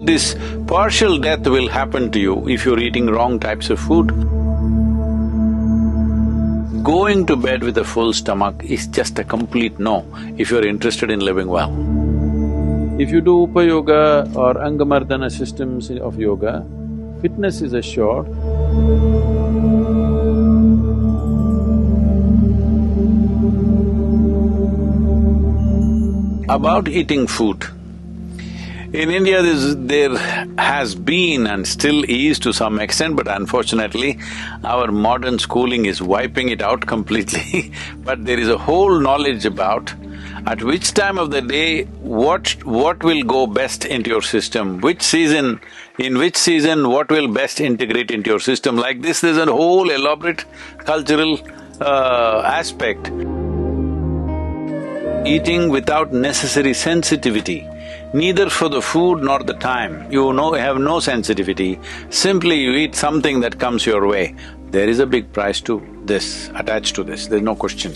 This partial death will happen to you if you're eating wrong types of food. Going to bed with a full stomach is just a complete no if you're interested in living well. If you do Upa Yoga or Angamardana systems of yoga, fitness is assured. About eating food. In India, there has been and still is to some extent, but unfortunately, our modern schooling is wiping it out completely. But there is a whole knowledge about at which time of the day, what will go best into your system, in which season what will best integrate into your system. Like this, there's a whole elaborate cultural aspect. Eating without necessary sensitivity, neither for the food nor the time. You have no sensitivity, simply you eat something that comes your way. There is a big price to this, attached to this, there's no question.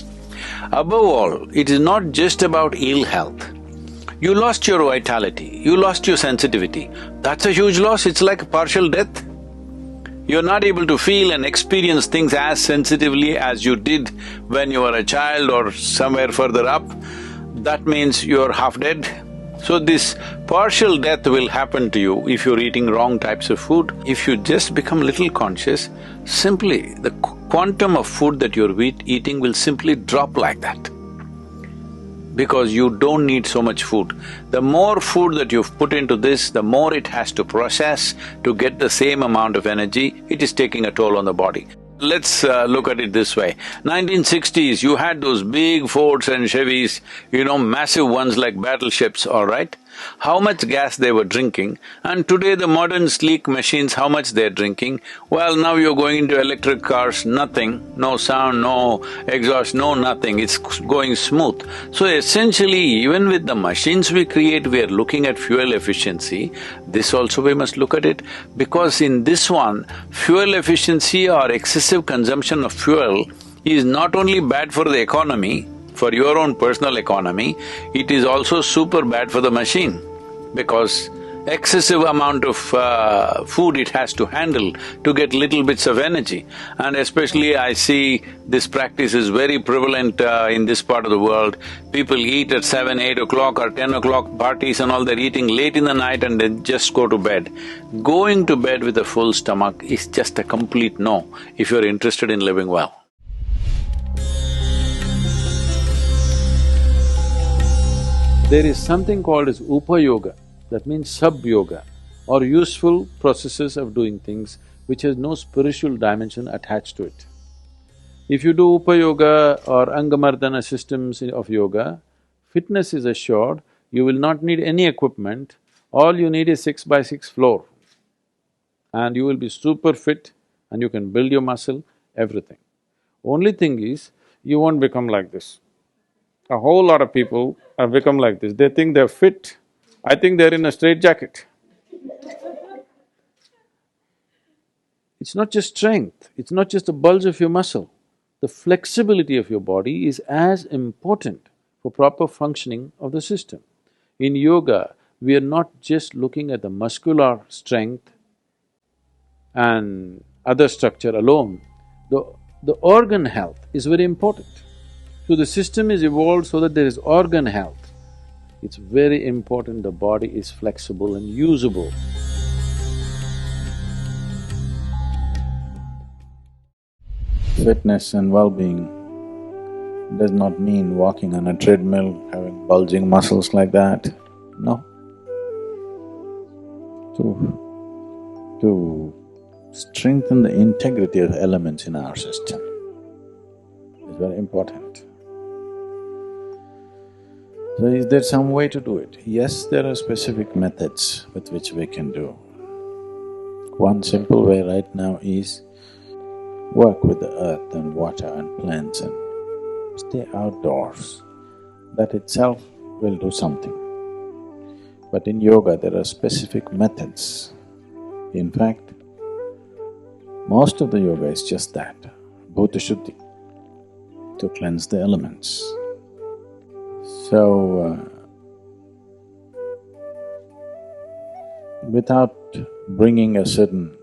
Above all, it is not just about ill health. You lost your vitality, you lost your sensitivity, that's a huge loss, it's like a partial death. You're not able to feel and experience things as sensitively as you did when you were a child or somewhere further up. That means you're half dead. So this partial death will happen to you if you're eating wrong types of food. If you just become little conscious, simply the quantum of food that you're eating will simply drop like that. Because you don't need so much food. The more food that you've put into this, the more it has to process to get the same amount of energy, it is taking a toll on the body. Let's look at it this way. 1960s, you had those big Fords and Chevys, massive ones like battleships, all right? How much gas they were drinking, and today the modern sleek machines, how much they're drinking? Well, now you're going into electric cars, nothing, no sound, no exhaust, no nothing, it's going smooth. So essentially, even with the machines we create, we are looking at fuel efficiency. This also we must look at it, because in this one, fuel efficiency or excessive consumption of fuel is not only bad for the economy, for your own personal economy, it is also super bad for the machine, because excessive amount of food it has to handle to get little bits of energy. And especially I see this practice is very prevalent in this part of the world. People eat at 7, 8 o'clock or 10 o'clock, parties and all, they're eating late in the night and then just go to bed. Going to bed with a full stomach is just a complete no if you're interested in living well. There is something called as Upa Yoga, that means sub-yoga, or useful processes of doing things which has no spiritual dimension attached to it. If you do Upa Yoga or Angamardana systems of yoga, fitness is assured, you will not need any equipment, all you need is 6x6 floor. And you will be super fit and you can build your muscle, everything. Only thing is, you won't become like this. A whole lot of people have become like this, they think they're fit, I think they're in a straitjacket. It's not just strength, it's not just the bulge of your muscle. The flexibility of your body is as important for proper functioning of the system. In yoga, we are not just looking at the muscular strength and other structure alone, the organ health is very important. So the system is evolved so that there is organ health. It's very important the body is flexible and usable. Fitness and well-being does not mean walking on a treadmill, having bulging muscles like that, no. To strengthen the integrity of elements in our system is very important. So is there some way to do it? Yes, there are specific methods with which we can do. One simple way right now is work with the earth and water and plants and stay outdoors. That itself will do something. But in yoga there are specific methods. In fact, most of the yoga is just that, bhuta shuddhi, to cleanse the elements. So, without bringing a certain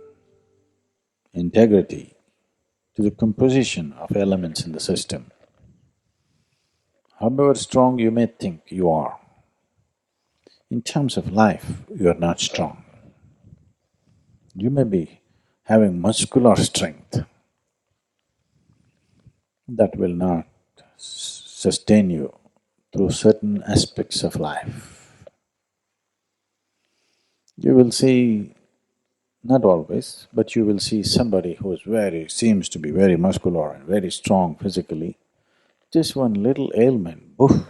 integrity to the composition of elements in the system, however strong you may think you are, in terms of life, you are not strong. You may be having muscular strength, that will not sustain you through certain aspects of life. You will see, not always, but you will see somebody who is seems to be very muscular and very strong physically, just one little ailment, poof,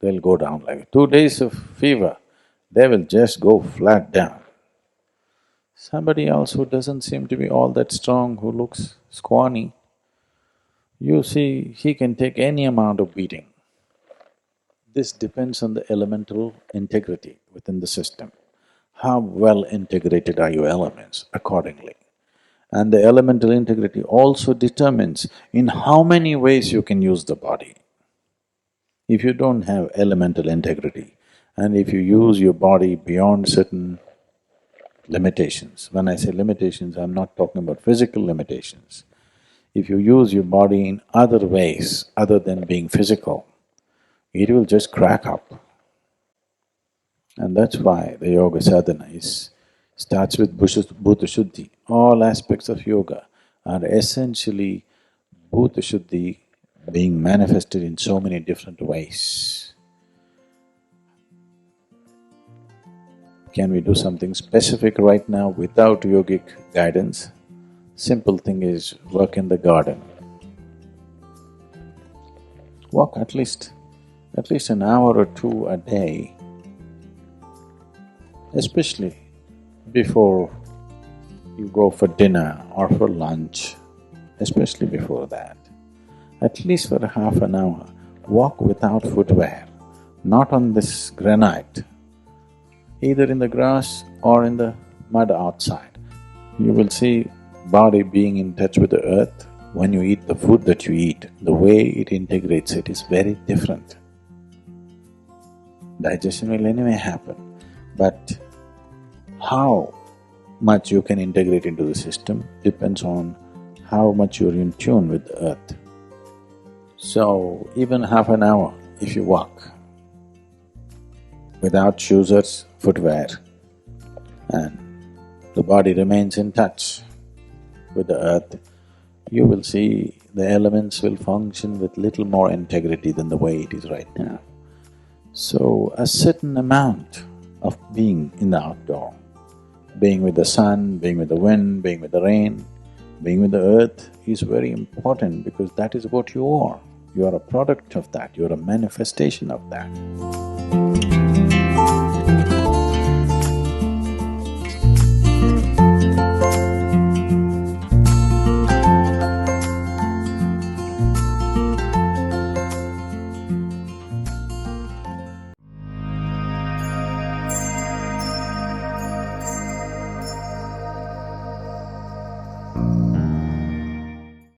they'll go down like 2 days of fever, they will just go flat down. Somebody else who doesn't seem to be all that strong, who looks scrawny, you see, he can take any amount of beating. This depends on the elemental integrity within the system. How well integrated are your elements accordingly? And the elemental integrity also determines in how many ways you can use the body. If you don't have elemental integrity, and if you use your body beyond certain limitations, when I say limitations, I'm not talking about physical limitations. If you use your body in other ways other than being physical, it will just crack up. And that's why the yoga sadhana starts with bhuta shuddhi. All aspects of yoga are essentially bhuta shuddhi being manifested in so many different ways. Can we do something specific right now without yogic guidance? Simple thing is work in the garden. Walk at least an hour or two a day, especially before you go for dinner or for lunch, especially before that. At least for half an hour, walk without footwear, not on this granite, either in the grass or in the mud outside. You will see body being in touch with the earth. When you eat the food that you eat, the way it integrates it is very different. Digestion will anyway happen, but how much you can integrate into the system depends on how much you're in tune with the earth. So, even half an hour if you walk without shoes or footwear, and the body remains in touch with the earth, you will see the elements will function with little more integrity than the way it is right now. So, a certain amount of being in the outdoor, being with the sun, being with the wind, being with the rain, being with the earth is very important because that is what you are. You are a product of that, you are a manifestation of that.